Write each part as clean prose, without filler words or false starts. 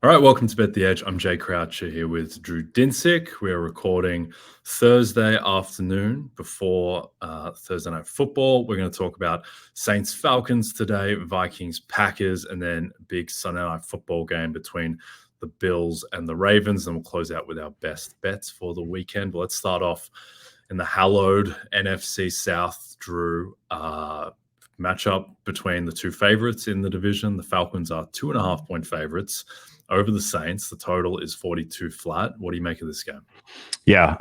All right, welcome to Bet the Edge. I'm Jay Croucher here with Drew Dinsick. We are recording Thursday afternoon before Thursday Night Football. We're going to talk about Saints-Falcons today, Vikings-Packers, and then big Sunday Night Football game between the Bills and the Ravens. And we'll close out with our best bets for the weekend. But let's start off in the hallowed NFC South, Drew. Matchup between the two favorites in the division. The Falcons are 2.5-point favorites over the Saints. The total is 42 flat. What do you make of this game? Yeah,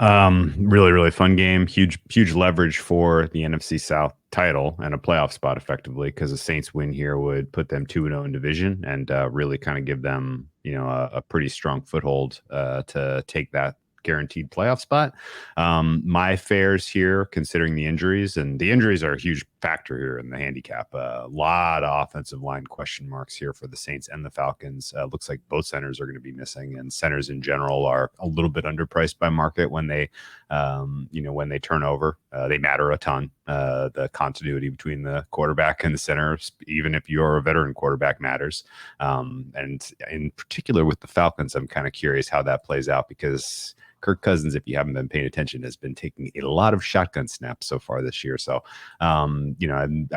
really fun game. Huge leverage for the NFC South title and a playoff spot effectively, because the Saints win here would put them 2-0 in division and really kind of give them, a pretty strong foothold to take that guaranteed playoff spot. My fares here, considering the injuries, and the injuries are a huge factor here in the handicap. A lot of offensive line question marks here for the Saints and the Falcons. Looks like both centers are going to be missing, and centers in general are a little bit underpriced by market when they, when they turn over. They matter a ton. The continuity between the quarterback and the center, even if you're a veteran quarterback, matters. And in particular with the Falcons, I'm kind of curious how that plays out, because Kirk Cousins, if you haven't been paying attention, has been taking a lot of shotgun snaps so far this year. So, I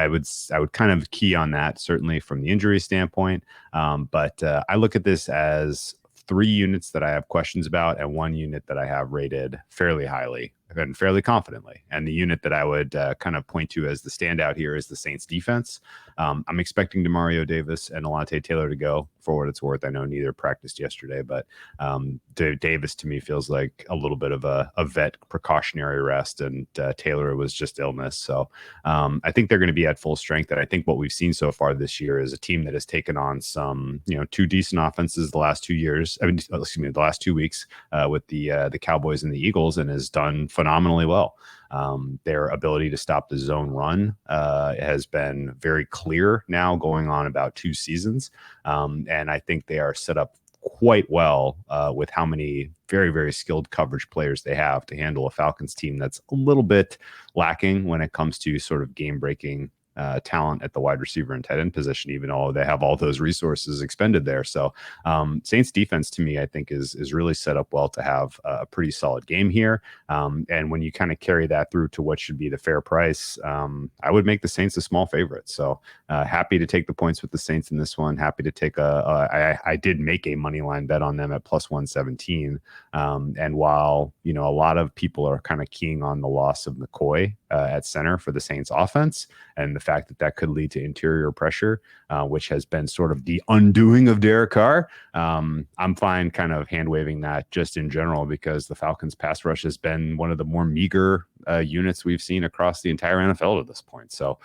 would kind of key on that, certainly from the injury standpoint. But I look at this as 3 units that I have questions about and 1 unit that I have rated fairly highly and fairly confidently. And the unit that I would kind of point to as the standout here is the Saints defense. I'm expecting Demario Davis and Alontae Taylor to go, for what it's worth. I know neither practiced yesterday, but Davis to me feels like a little bit of a vet precautionary rest, and Taylor was just illness. So I think they're going to be at full strength. And I think what we've seen so far this year is a team that has taken on some, 2 decent offenses the last 2 years. The last 2 weeks with the Cowboys and the Eagles, and has done phenomenally well. Their ability to stop the zone run has been very clear now, going on about 2 seasons. And I think they are set up quite well with how many very skilled coverage players they have to handle a Falcons team that's a little bit lacking when it comes to sort of game-breaking talent at the wide receiver and tight end position, even though they have all those resources expended there. So Saints defense, to me, I think is really set up well to have a pretty solid game here. And when you kind of carry that through to what should be the fair price, I would make the Saints a small favorite. So happy to take the points with the Saints in this one. Happy to take I did make a money line bet on them at plus 117. And while, a lot of people are kind of keying on the loss of McCoy at center for the Saints offense, and the fact that could lead to interior pressure, which has been sort of the undoing of Derek Carr. I'm fine kind of hand waving that just in general, because the Falcons pass rush has been one of the more meager units we've seen across the entire NFL to this point. So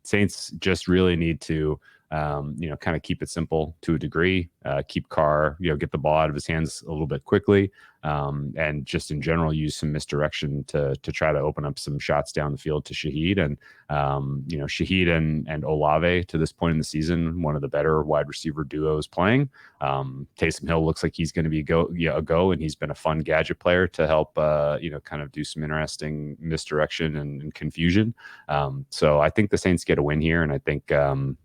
Saints just really need to kind of keep it simple to a degree, keep Carr, get the ball out of his hands a little bit quickly, and just in general use some misdirection to try to open up some shots down the field to Shaheed. And Shaheed and Olave, to this point in the season, one of the better wide receiver duos playing. Taysom Hill looks like he's going to be a go, and he's been a fun gadget player to help kind of do some interesting misdirection and confusion. So I think the Saints get a win here, and I think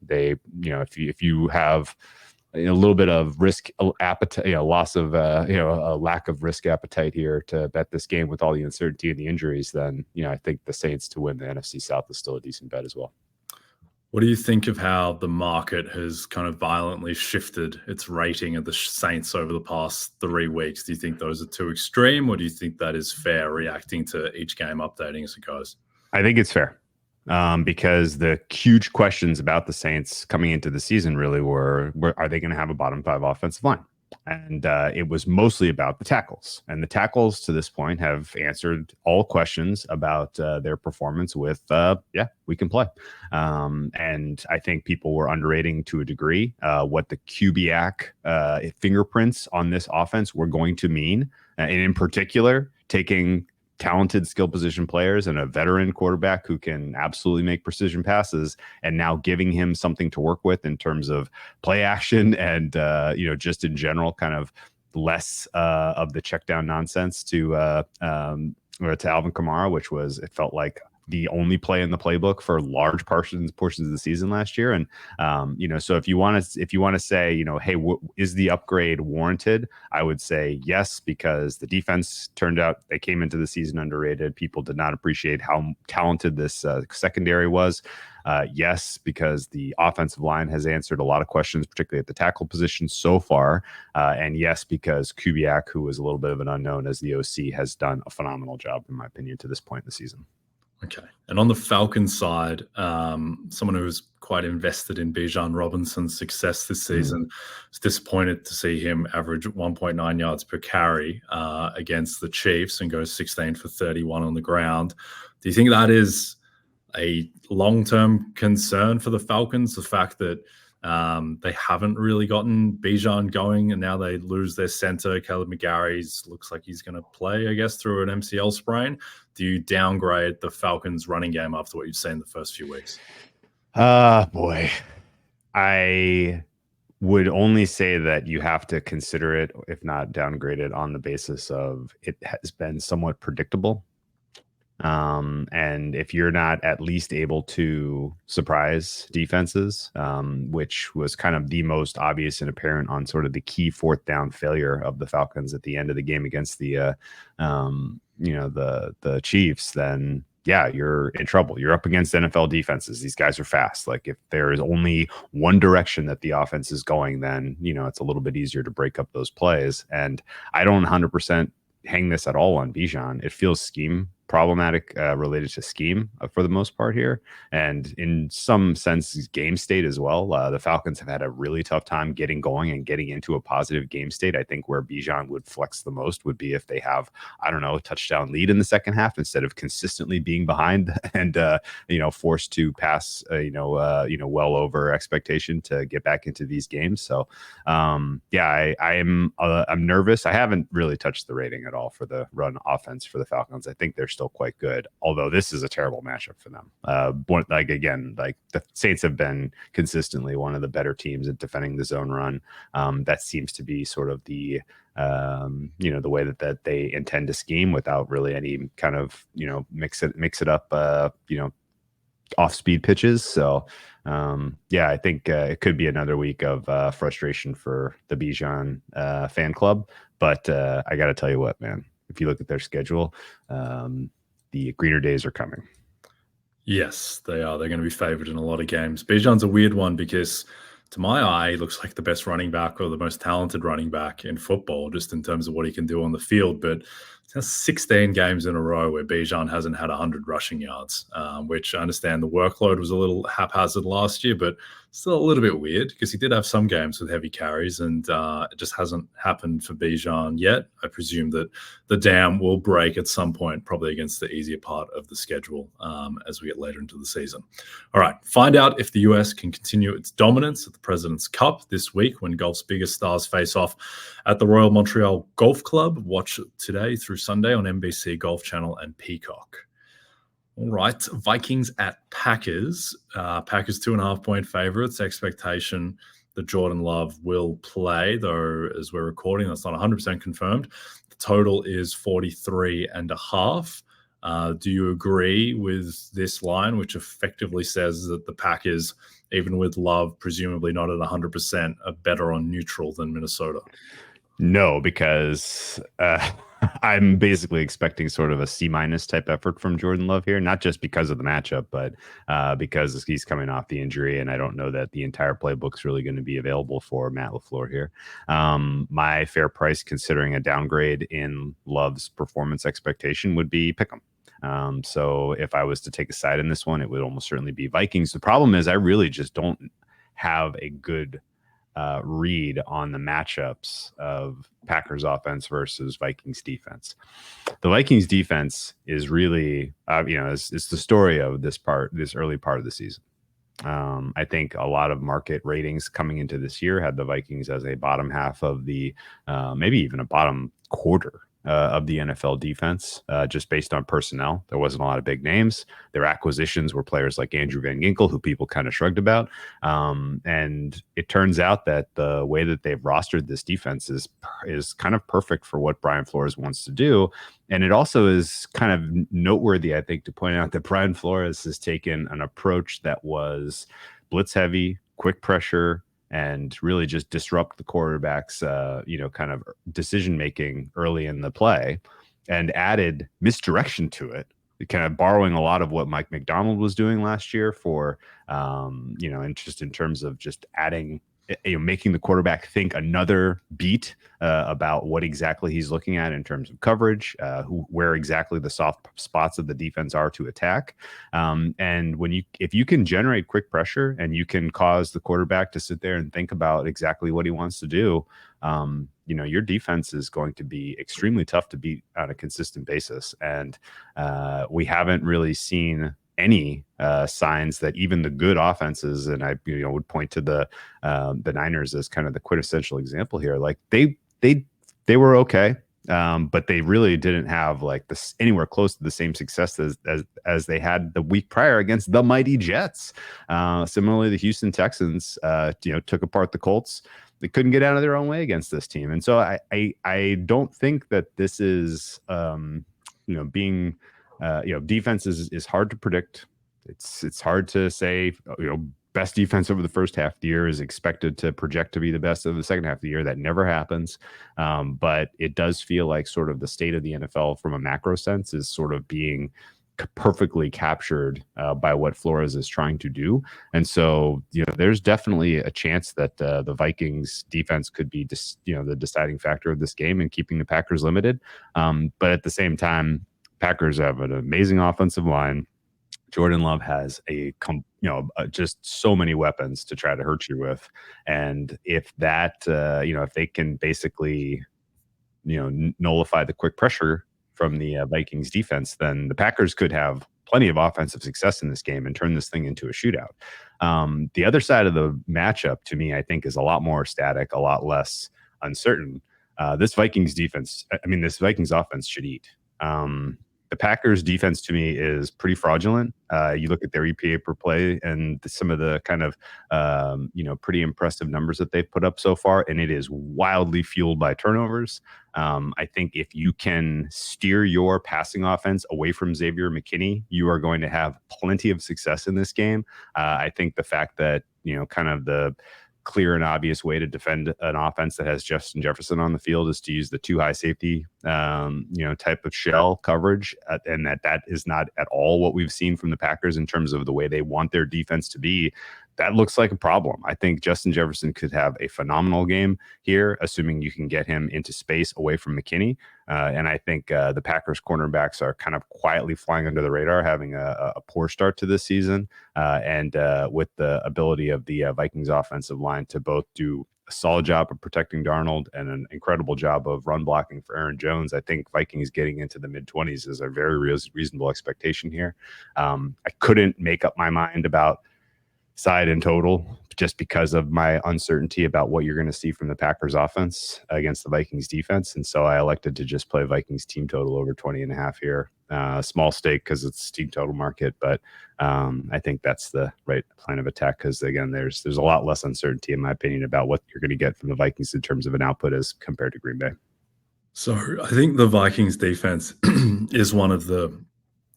they, if you have a little bit of risk appetite, loss of, a lack of risk appetite here to bet this game with all the uncertainty and the injuries, then, I think the Saints to win the NFC South is still a decent bet as well. What do you think of how the market has kind of violently shifted its rating of the Saints over the past 3 weeks? Do you think those are too extreme, or do you think that is fair, reacting to each game updating as it goes? I think it's fair. Because the huge questions about the Saints coming into the season really were are they going to have a bottom 5 offensive line? And it was mostly about the tackles. And the tackles to this point have answered all questions about their performance with, we can play. And I think people were underrating to a degree what the QBAC fingerprints on this offense were going to mean. And in particular, taking talented skill position players and a veteran quarterback who can absolutely make precision passes, and now giving him something to work with in terms of play action and just in general kind of less of the check down nonsense to Alvin Kamara, which it felt like the only play in the playbook for large portions of the season last year. And so if you want to say, hey, is the upgrade warranted? I would say yes, because the defense turned out, they came into the season underrated. People did not appreciate how talented this secondary was. Yes, because the offensive line has answered a lot of questions, particularly at the tackle position so far. And yes, because Kubiak, who was a little bit of an unknown as the OC, has done a phenomenal job, in my opinion, to this point in the season. Okay. And on the Falcons side, someone who was quite invested in Bijan Robinson's success this season was disappointed to see him average 1.9 yards per carry against the Chiefs and go 16 for 31 on the ground. Do you think that is a long-term concern for the Falcons, the fact that they haven't really gotten Bijan going, and now they lose their center? Caleb McGarry looks like he's going to play, I guess, through an MCL sprain. Do you downgrade the Falcons running game after what you've seen the first few weeks? Boy, I would only say that you have to consider it, if not downgrade it, on the basis of it has been somewhat predictable. And if you're not at least able to surprise defenses, which was kind of the most obvious and apparent on sort of the key fourth down failure of the Falcons at the end of the game against the Chiefs, then yeah, you're in trouble. You're up against NFL defenses. These guys are fast. Like, if there is only one direction that the offense is going, then, it's a little bit easier to break up those plays. And I don't 100% hang this at all on Bijan. It feels scheme problematic related to scheme for the most part here, and in some sense game state as well. The Falcons have had a really tough time getting going and getting into a positive game state. I think where Bijan would flex the most would be if they have, I don't know, a touchdown lead in the second half instead of consistently being behind and forced to pass well over expectation to get back into these games. So I'm nervous. I haven't really touched the rating at all for the run offense for the Falcons. I think they're still quite good, although this is a terrible matchup for them. The Saints have been consistently one of the better teams at defending the zone run. That seems to be sort of the the way that they intend to scheme, without really any kind of mix it up off speed pitches. So I think it could be another week of frustration for the Bijan fan club. But I got to tell you what, man, if you look at their schedule, the greener days are coming. Yes, they are. They're going to be favored in a lot of games. Bijan's a weird one because, to my eye, he looks like the best running back or the most talented running back in football, just in terms of what he can do on the field. But it's 16 games in a row where Bijan hasn't had 100 rushing yards, which I understand the workload was a little haphazard last year, but still a little bit weird because he did have some games with heavy carries, and it just hasn't happened for Bijan yet. I presume that the dam will break at some point, probably against the easier part of the schedule as we get later into the season. All right, find out if the US can continue its dominance at the President's Cup this week when golf's biggest stars face off at the Royal Montreal Golf Club. Watch today through Sunday on NBC, Golf Channel, and Peacock. All right, Vikings at Packers. Packers 2.5-point favorites. Expectation that Jordan Love will play, though as we're recording, that's not 100% confirmed. The total is 43.5. Do you agree with this line, which effectively says that the Packers, even with Love presumably not at 100%, are better on neutral than Minnesota? No, because I'm basically expecting sort of a C- type effort from Jordan Love here, not just because of the matchup, but because he's coming off the injury, and I don't know that the entire playbook's really going to be available for Matt LaFleur here. My fair price, considering a downgrade in Love's performance expectation, would be pick 'em. So if I was to take a side in this one, it would almost certainly be Vikings. The problem is I really just don't have a good read on the matchups of Packers offense versus Vikings defense. The Vikings defense is really, it's the story of this early part of the season. I think a lot of market ratings coming into this year had the Vikings as a bottom half of the, maybe even a bottom quarter of the NFL defense, just based on personnel. There wasn't a lot of big names. Their acquisitions were players like Andrew Van Ginkel, who people kind of shrugged about. And it turns out that the way that they've rostered this defense is kind of perfect for what Brian Flores wants to do. And it also is kind of noteworthy, I think, to point out that Brian Flores has taken an approach that was blitz heavy, quick pressure, and really just disrupt the quarterback's, kind of decision making early in the play, and added misdirection to it, kind of borrowing a lot of what Mike McDonald was doing last year for, and just in terms of just adding, making the quarterback think another beat about what exactly he's looking at in terms of coverage, where exactly the soft spots of the defense are to attack. And if you can generate quick pressure and you can cause the quarterback to sit there and think about exactly what he wants to do, your defense is going to be extremely tough to beat on a consistent basis. And we haven't really seen any signs that even the good offenses, and I would point to the Niners as kind of the quintessential example here. Like they were okay, but they really didn't have like this anywhere close to the same success as they had the week prior against the mighty Jets. Similarly, the Houston Texans, took apart the Colts. They couldn't get out of their own way against this team, and so I don't think that this is being. Defense is hard to predict. It's hard to say, best defense over the first half of the year is expected to project to be the best of the second half of the year. That never happens. But it does feel like sort of the state of the NFL from a macro sense is sort of being perfectly captured by what Flores is trying to do. And so, there's definitely a chance that the Vikings defense could be the deciding factor of this game and keeping the Packers limited. But at the same time, Packers have an amazing offensive line. Jordan Love has just so many weapons to try to hurt you with. And if that, if they can basically, nullify the quick pressure from the Vikings defense, then the Packers could have plenty of offensive success in this game and turn this thing into a shootout. The other side of the matchup, to me, I think is a lot more static, a lot less uncertain. This Vikings offense should eat. The Packers defense to me is pretty fraudulent. You look at their EPA per play and some of the kind of, pretty impressive numbers that they've put up so far, and it is wildly fueled by turnovers. I think if you can steer your passing offense away from Xavier McKinney, you are going to have plenty of success in this game. I think the fact that, kind of the clear and obvious way to defend an offense that has Justin Jefferson on the field is to use the two high safety, type of shell coverage. And that is not at all what we've seen from the Packers in terms of the way they want their defense to be. That looks like a problem. I think Justin Jefferson could have a phenomenal game here, assuming you can get him into space away from McKinney. And I think the Packers cornerbacks are kind of quietly flying under the radar, having a poor start to this season. And with the ability of the Vikings offensive line to both do a solid job of protecting Darnold and an incredible job of run blocking for Aaron Jones, I think Vikings getting into the mid-20s is a very reasonable expectation here. I couldn't make up my mind about side in total just because of my uncertainty about what you're going to see from the Packers offense against the Vikings defense. And so I elected to just play Vikings team total over 20.5 here. Small stake because it's team total market, but I think that's the right plan of attack because, again, there's a lot less uncertainty, in my opinion, about what you're going to get from the Vikings in terms of an output as compared to Green Bay. So I think the Vikings defense is one of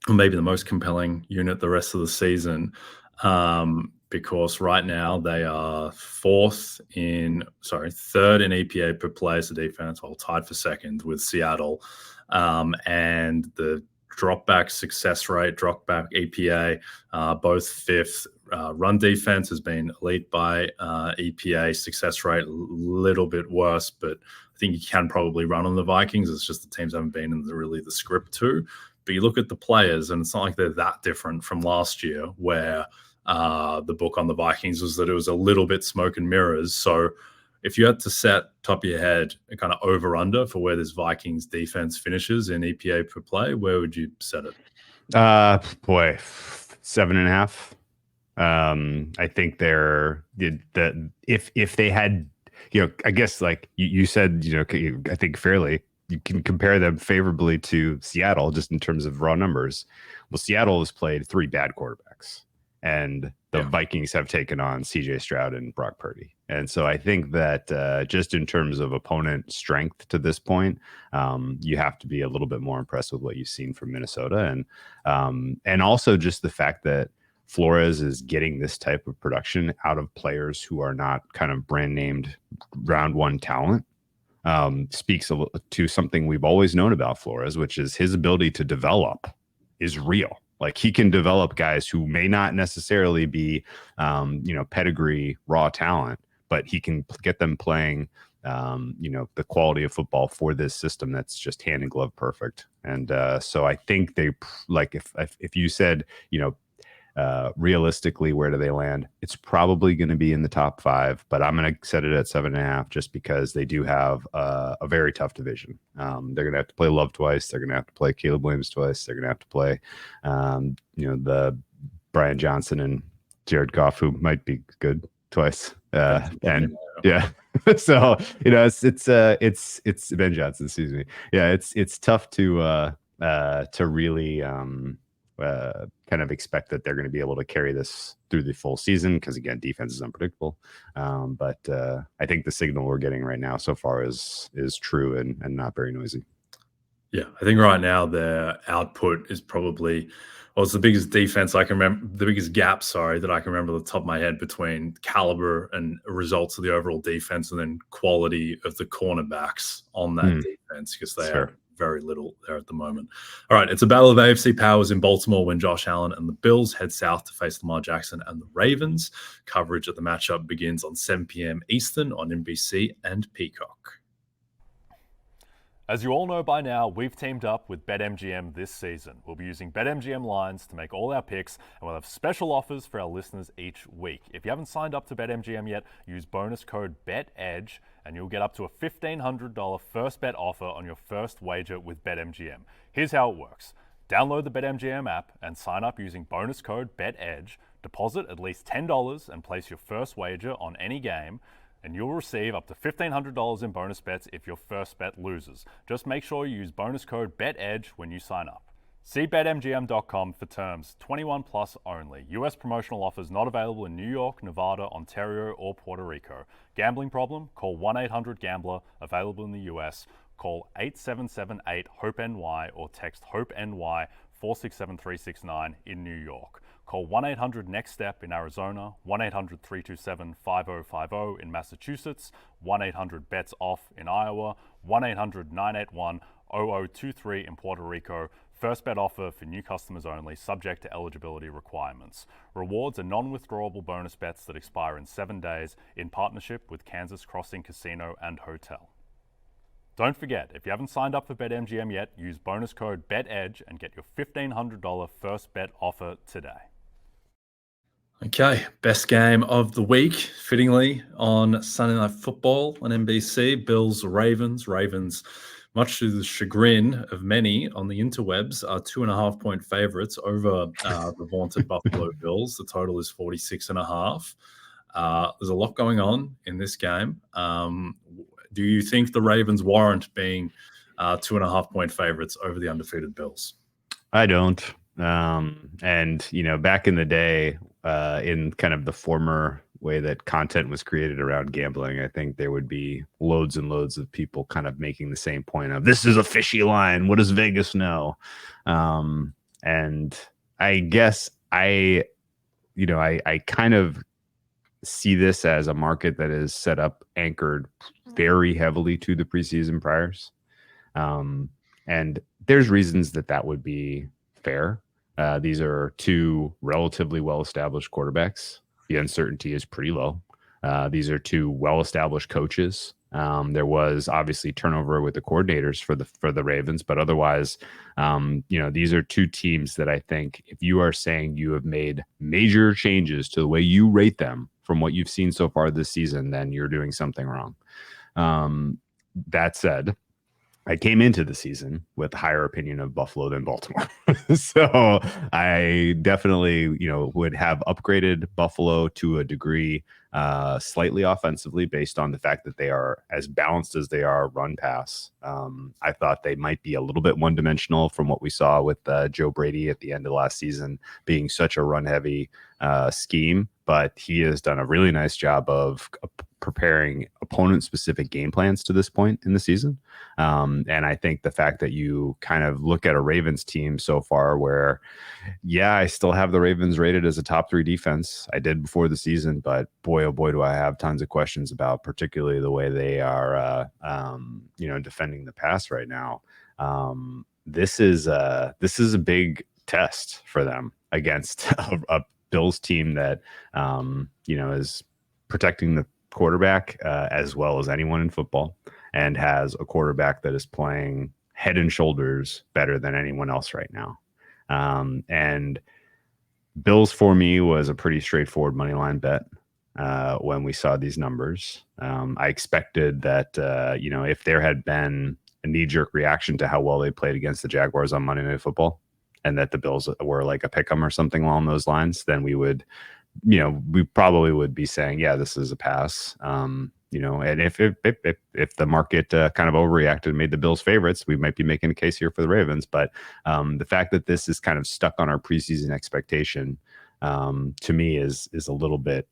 maybe the most compelling unit the rest of the season. Because right now they are third in EPA per play as a defense, well, tied for second with Seattle. And the dropback success rate, dropback EPA, both fifth. Run defense has been elite by EPA. Success rate, a little bit worse, but I think you can probably run on the Vikings. It's just the teams haven't been in the script too. But you look at the players, and it's not like they're that different from last year, where the book on the Vikings was that it was a little bit smoke and mirrors. So if you had to set top of your head a kind of over under for where this Vikings defense finishes in EPA per play, where would you set it? 7.5. I think if they had, I guess like you said, I think fairly, you can compare them favorably to Seattle just in terms of raw numbers. Well, Seattle has played 3 bad quarterbacks, and the Vikings have taken on CJ Stroud and Brock Purdy. And so I think that just in terms of opponent strength to this point, you have to be a little bit more impressed with what you've seen from Minnesota. And also just the fact that Flores is getting this type of production out of players who are not kind of brand named round one talent. Speaks to something we've always known about Flores, which is his ability to develop is real. Like, he can develop guys who may not necessarily be, pedigree raw talent, but he can get them playing, the quality of football for this system that's just hand in glove perfect. And so I think they, like, if you said, realistically, where do they land? It's probably going to be in the top 5, but I'm going to set it at 7.5 just because they do have a very tough division. They're going to have to play Love twice. They're going to have to play Caleb Williams twice. They're going to have to play, the Brian Johnson and Jared Goff, who might be good twice. And yeah, so it's Ben Johnson. Excuse me. Yeah, it's tough to really kind of expect that they're going to be able to carry this through the full season because, again, defense is unpredictable. But I think the signal we're getting right now so far is true and not very noisy. Yeah, I think right now their output is probably, it's the biggest defense I can remember, the biggest gap, that I can remember off the top of my head between caliber and results of the overall defense and then quality of the cornerbacks on that defense, because they have very little there at the moment. All right, it's a battle of AFC powers in Baltimore when Josh Allen and the Bills head south to face Lamar Jackson and the Ravens. Coverage of the matchup begins on 7 p.m. Eastern on NBC and Peacock. As you all know by now, we've teamed up with BetMGM this season. We'll be using BetMGM lines to make all our picks, and we'll have special offers for our listeners each week. If you haven't signed up to BetMGM yet, use bonus code BETEDGE, and you'll get up to a $1,500 first bet offer on your first wager with BetMGM. Here's how it works. Download the BetMGM app and sign up using bonus code BETEDGE. Deposit at least $10 and place your first wager on any game, and you'll receive up to $1,500 in bonus bets if your first bet loses. Just make sure you use bonus code BETEDGE when you sign up. See BetMGM.com for terms. 21 plus only. U.S. promotional offers not available in New York, Nevada, Ontario, or Puerto Rico. Gambling problem? Call 1-800-GAMBLER. Available in the U.S. Call 877-8-HOPE-NY or text HOPE-NY 467-369 in New York. Call 1-800-NEXT-STEP in Arizona, 1-800-327-5050 in Massachusetts, 1-800-BETS-OFF in Iowa, 1-800-981-0023 in Puerto Rico. First bet offer for new customers only, subject to eligibility requirements. Rewards are non-withdrawable bonus bets that expire in 7 days in partnership with Kansas Crossing Casino and Hotel. Don't forget, if you haven't signed up for BetMGM yet, use bonus code BETEDGE and get your $1,500 first bet offer today. Okay, best game of the week, fittingly, on Sunday Night Football on NBC. Bills, Ravens. Ravens, much to the chagrin of many on the interwebs, are 2.5-point favorites over the vaunted Buffalo Bills. The total is 46.5. There's a lot going on in this game. Do you think the Ravens warrant being 2.5-point favorites over the undefeated Bills? I don't. And, back in the day, in kind of the former way that content was created around gambling, I think there would be loads and loads of people kind of making the same point of, this is a fishy line. What does Vegas know? And I guess I kind of see this as a market that is set up, anchored very heavily to the preseason priors. And there's reasons that would be fair. These are two relatively well-established quarterbacks. The uncertainty is pretty low. These are two well-established coaches. There was obviously turnover with the coordinators for the Ravens, but otherwise, these are two teams that I think if you are saying you have made major changes to the way you rate them from what you've seen so far this season, then you're doing something wrong. That said, I came into the season with a higher opinion of Buffalo than Baltimore. So I definitely, would have upgraded Buffalo to a degree. slightly offensively based on the fact that they are as balanced as they are run pass. I thought they might be a little bit one-dimensional from what we saw with Joe Brady at the end of last season being such a run-heavy scheme, but he has done a really nice job of preparing opponent-specific game plans to this point in the season. And I think the fact that you kind of look at a Ravens team so far where, yeah, I still have the Ravens rated as a top 3 defense. I did before the season, but boy, oh boy, do I have tons of questions about particularly the way they are, defending the pass right now. This is a big test for them against a Bills team that, is protecting the quarterback as well as anyone in football, and has a quarterback that is playing head and shoulders better than anyone else right now. And Bills for me was a pretty straightforward money line bet when we saw these numbers. I expected that, if there had been a knee-jerk reaction to how well they played against the Jaguars on Monday Night Football, and that the Bills were like a pick'em or something along those lines, then we would, we probably would be saying, yeah, this is a pass. And if the market kind of overreacted and made the Bills favorites, we might be making a case here for the Ravens. But the fact that this is kind of stuck on our preseason expectation, to me is a little bit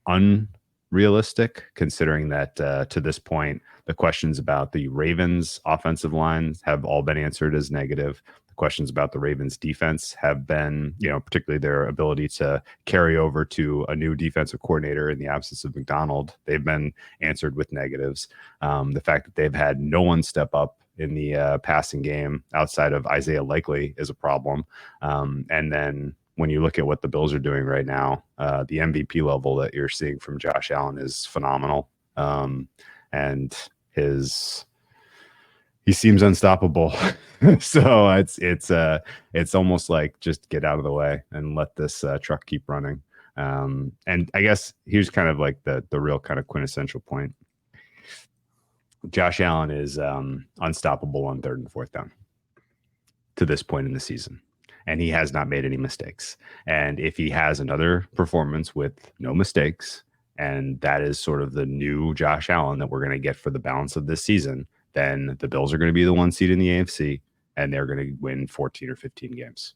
unrealistic, considering that to this point, the questions about the Ravens offensive lines have all been answered as negative. Questions about the Ravens defense have been, particularly their ability to carry over to a new defensive coordinator in the absence of McDonald. They've been answered with negatives. The fact that they've had no one step up in the passing game outside of Isaiah Likely is a problem. And then when you look at what the Bills are doing right now, the MVP level that you're seeing from Josh Allen is phenomenal. And he seems unstoppable. So it's almost like just get out of the way and let this truck keep running. And I guess here's kind of like the real kind of quintessential point. Josh Allen is unstoppable on 3rd and 4th down to this point in the season. And he has not made any mistakes. And if he has another performance with no mistakes, and that is sort of the new Josh Allen that we're going to get for the balance of this season, then the Bills are going to be the 1 seed in the AFC, and they're going to win 14 or 15 games.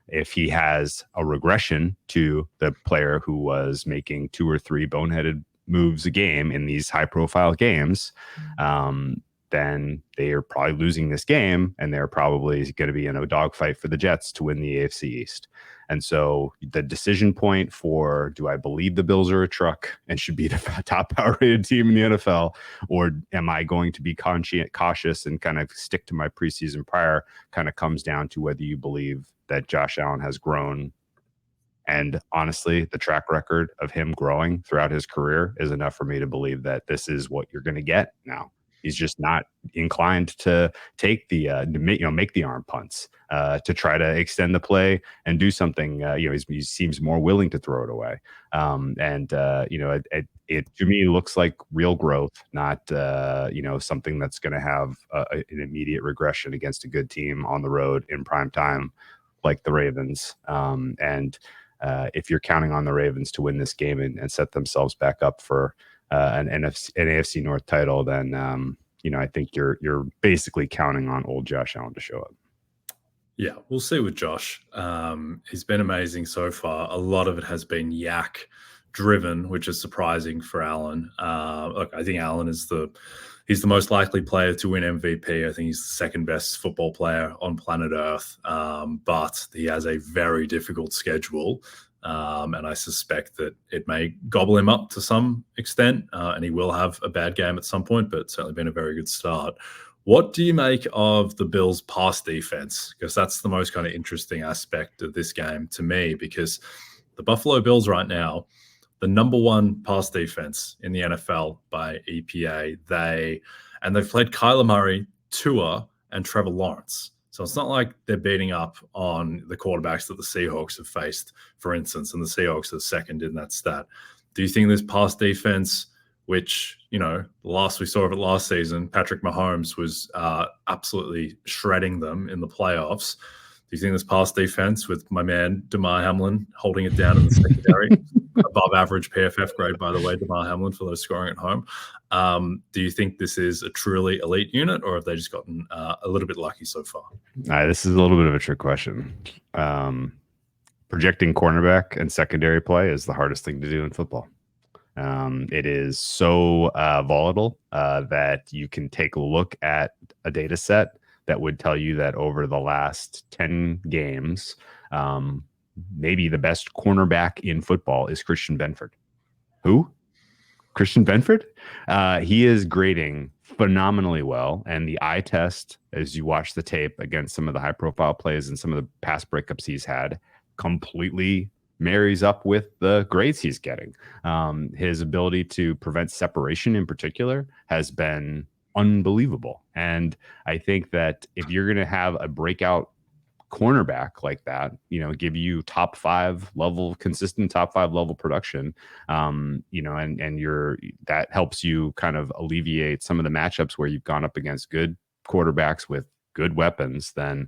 If he has a regression to the player who was making 2 or 3 boneheaded moves a game in these high-profile games, then they are probably losing this game, and they're probably going to be in a dogfight for the Jets to win the AFC East. And so the decision point for, do I believe the Bills are a truck and should be the top power-rated team in the NFL, or am I going to be cautious and kind of stick to my preseason prior, kind of comes down to whether you believe that Josh Allen has grown. And honestly, the track record of him growing throughout his career is enough for me to believe that this is what you're going to get now. He's just not inclined to take the make the arm punts to try to extend the play and do something. He seems more willing to throw it away. It to me looks like real growth, not something that's going to have an immediate regression against a good team on the road in prime time like the Ravens. If you're counting on the Ravens to win this game and set themselves back up for an AFC North title, then I think you're basically counting on old Josh Allen to show up. Yeah, we'll see with Josh. He's been amazing so far. A lot of it has been yak driven, which is surprising for Allen. Look, I think Allen is he's the most likely player to win MVP. I think he's the second best football player on planet Earth. But he has a very difficult schedule. And I suspect that it may gobble him up to some extent, and he will have a bad game at some point, but it's certainly been a very good start. What do you make of the Bills' pass defense? Because that's the most kind of interesting aspect of this game to me, because the Buffalo Bills right now, the number 1 pass defense in the NFL by EPA, they've played Kyler Murray, Tua, and Trevor Lawrence. So it's not like they're beating up on the quarterbacks that the Seahawks have faced, for instance, and the Seahawks are second in that stat. Do you think this pass defense, which, the last we saw of it last season, Patrick Mahomes was absolutely shredding them in the playoffs. Do you think this pass defense with my man, Damar Hamlin, holding it down in the secondary above average PFF grade, by the way, Damar Hamlin, for those scoring at home. Do you think this is a truly elite unit, or have they just gotten a little bit lucky so far? This is a little bit of a trick question. Projecting cornerback and secondary play is the hardest thing to do in football. It is so volatile that you can take a look at a data set that would tell you that over the last 10 games, maybe the best cornerback in football is Christian Benford. Who? Christian Benford? He is grading phenomenally well. And the eye test, as you watch the tape against some of the high-profile plays and some of the pass breakups he's had, completely marries up with the grades he's getting. His ability to prevent separation in particular has been unbelievable. And I think that if you're going to have a breakout cornerback like that, give you top 5 level, consistent top 5 level production, and that helps you kind of alleviate some of the matchups where you've gone up against good quarterbacks with good weapons, then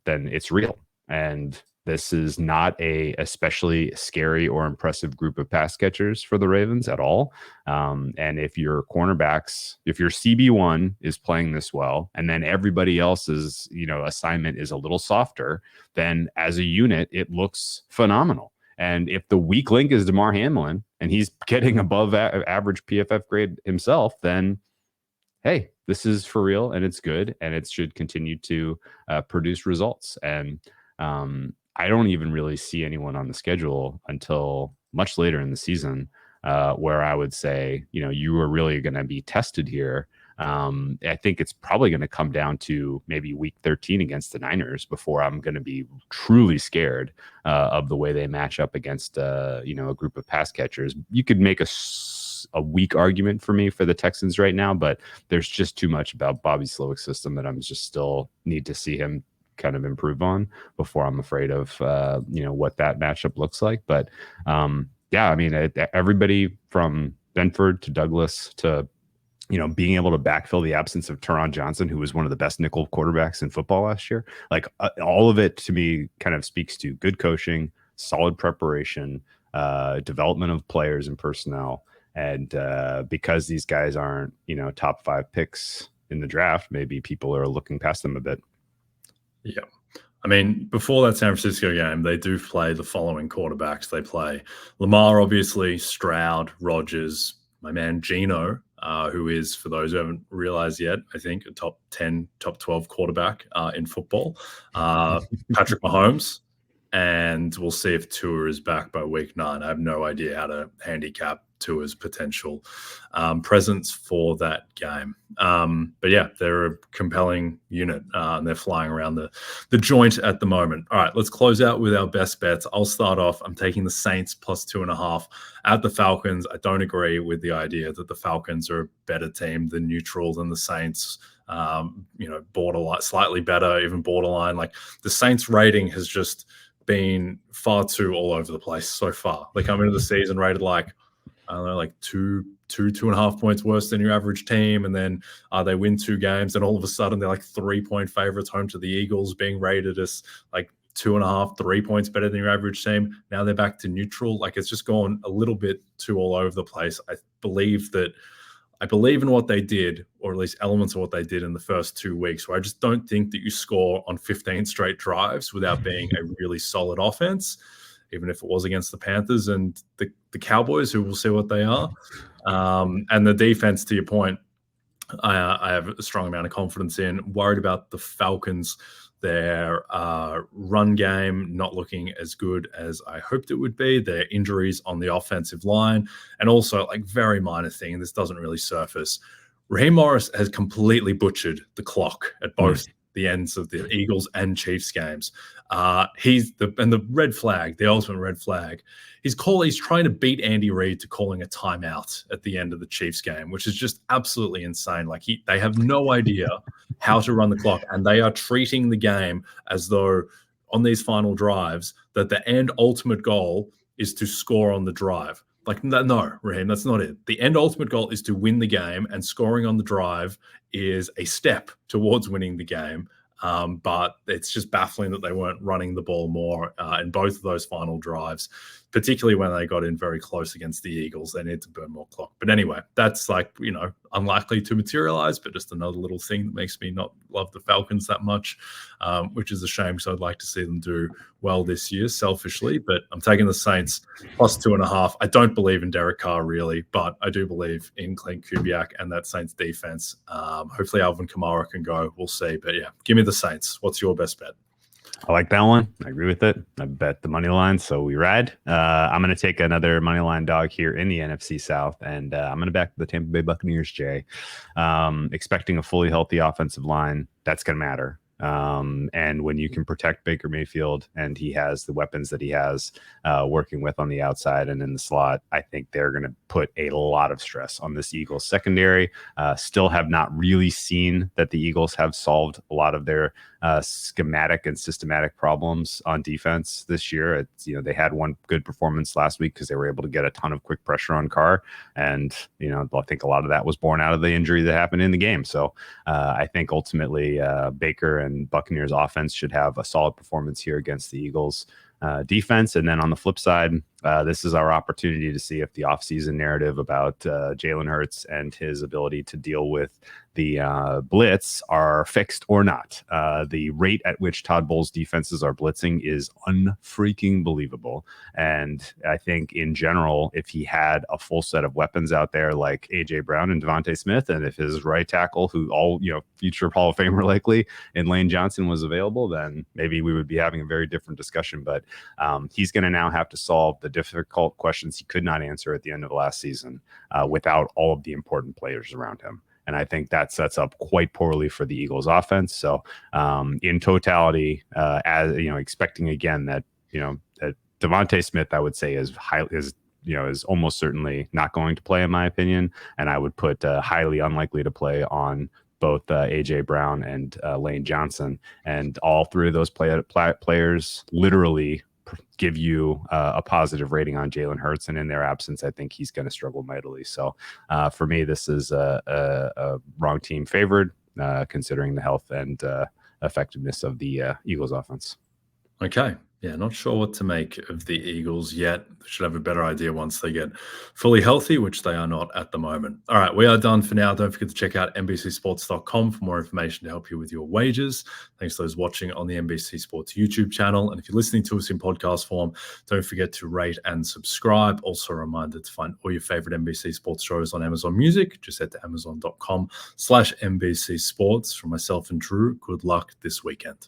it's real. And this is not a especially scary or impressive group of pass catchers for the Ravens at all. And if your cornerbacks, if your CB1 is playing this well, and then everybody else's, assignment is a little softer, then as a unit, it looks phenomenal. And if the weak link is Damar Hamlin and he's getting above average PFF grade himself, then hey, this is for real and it's good and it should continue to produce results. And I don't even really see anyone on the schedule until much later in the season where I would say, you are really going to be tested here. I think it's probably going to come down to maybe week 13 against the Niners before I'm going to be truly scared of the way they match up against, a group of pass catchers. You could make a weak argument for me for the Texans right now, but there's just too much about Bobby Slowick's system that I'm just still need to see him kind of improve on before I'm afraid of what that matchup looks like. But everybody from Benford to Douglas to being able to backfill the absence of Teron Johnson, who was one of the best nickel quarterbacks in football last year, like all of it to me kind of speaks to good coaching, solid preparation, development of players and personnel. And because these guys aren't top 5 picks in the draft, maybe people are looking past them a bit. Yeah. I mean, before that San Francisco game, they do play the following quarterbacks. They play Lamar, obviously, Stroud, Rodgers, my man Geno, who is, for those who haven't realized yet, I think a top 10, top 12 quarterback in football. Patrick Mahomes, and we'll see if Tua is back by week 9. I have no idea how to handicap Tua's potential presence for that game. But yeah, they're a compelling unit and they're flying around the joint at the moment. All right, let's close out with our best bets. I'll start off. I'm taking the Saints plus 2.5 at the Falcons. I don't agree with the idea that the Falcons are a better team than neutral than the Saints. Borderline, slightly better, even borderline. Like the Saints rating has just been far too all over the place so far. They come into the season rated like, I don't know, like 2.5 points worse than your average team. And then they win 2 games. And all of a sudden they're like 3-point favorites home to the Eagles, being rated as like 2.5, 3 points better than your average team. Now they're back to neutral. Like it's just gone a little bit too all over the place. I believe in what they did, or at least elements of what they did in the first 2 weeks, where I just don't think that you score on 15 straight drives without being a really solid offense, even if it was against the Panthers and the Cowboys, who will see what they are. And the defense, to your point, I have a strong amount of confidence in. Worried about the Falcons, their run game not looking as good as I hoped it would be. Their injuries on the offensive line, and also like very minor thing, this doesn't really surface. Raheem Morris has completely butchered the clock at both the ends of the Eagles and Chiefs games. He's the red flag, the ultimate red flag. He's trying to beat Andy Reid to calling a timeout at the end of the Chiefs game, which is just absolutely insane. Like they have no idea how to run the clock, and they are treating the game as though on these final drives that the end ultimate goal is to score on the drive. Like, no, Raheem, that's not it. The end ultimate goal is to win the game, and scoring on the drive is a step towards winning the game. But it's just baffling that they weren't running the ball more in both of those final drives. particularly when they got in very close against the Eagles. They need to burn more clock. But anyway, that's like, unlikely to materialize, but just another little thing that makes me not love the Falcons that much, which is a shame because I'd like to see them do well this year, selfishly. But I'm taking the Saints plus 2.5. I don't believe in Derek Carr, really, but I do believe in Clint Kubiak and that Saints defense. Hopefully Alvin Kamara can go. We'll see. But yeah, give me the Saints. What's your best bet? I like that one. I agree with it. I bet the money line, so we ride. I'm going to take another money line dog here in the NFC South, and I'm going to back the Tampa Bay Buccaneers, Jay. Expecting a fully healthy offensive line, that's going to matter. And when you can protect Baker Mayfield and he has the weapons that he has working with on the outside and in the slot, I think they're going to put a lot of stress on this Eagles secondary. Still have not really seen that the Eagles have solved a lot of their schematic and systematic problems on defense this year. It's, they had one good performance last week because they were able to get a ton of quick pressure on Carr. And, I think a lot of that was born out of the injury that happened in the game. So I think ultimately Baker and Buccaneers offense should have a solid performance here against the Eagles defense. And then on the flip side, this is our opportunity to see if the offseason narrative about Jalen Hurts and his ability to deal with the blitz are fixed or not. The rate at which Todd Bowles' defenses are blitzing is unfreaking believable. And I think in general, if he had a full set of weapons out there like A.J. Brown and Devontae Smith, and if his right tackle, who all, future Hall of Famer likely, and Lane Johnson was available, then maybe we would be having a very different discussion. But he's going to now have to solve the difficult questions he could not answer at the end of the last season without all of the important players around him. And I think that sets up quite poorly for the Eagles offense. So in totality, as expecting again that, that Devontae Smith, I would say is almost certainly not going to play in my opinion. And I would put highly unlikely to play on both A.J. Brown and Lane Johnson. And all three of those players literally give you a positive rating on Jalen Hurts, and in their absence, I think he's going to struggle mightily. So for me, this is a wrong team favored, considering the health and effectiveness of the Eagles offense. Okay. Yeah, not sure what to make of the Eagles yet. Should have a better idea once they get fully healthy, which they are not at the moment. All right, we are done for now. Don't forget to check out NBCsports.com for more information to help you with your wagers. Thanks to those watching on the NBC Sports YouTube channel. And if you're listening to us in podcast form, don't forget to rate and subscribe. Also a reminder to find all your favorite NBC Sports shows on Amazon Music. Just head to amazon.com/NBC Sports. From myself and Drew, good luck this weekend.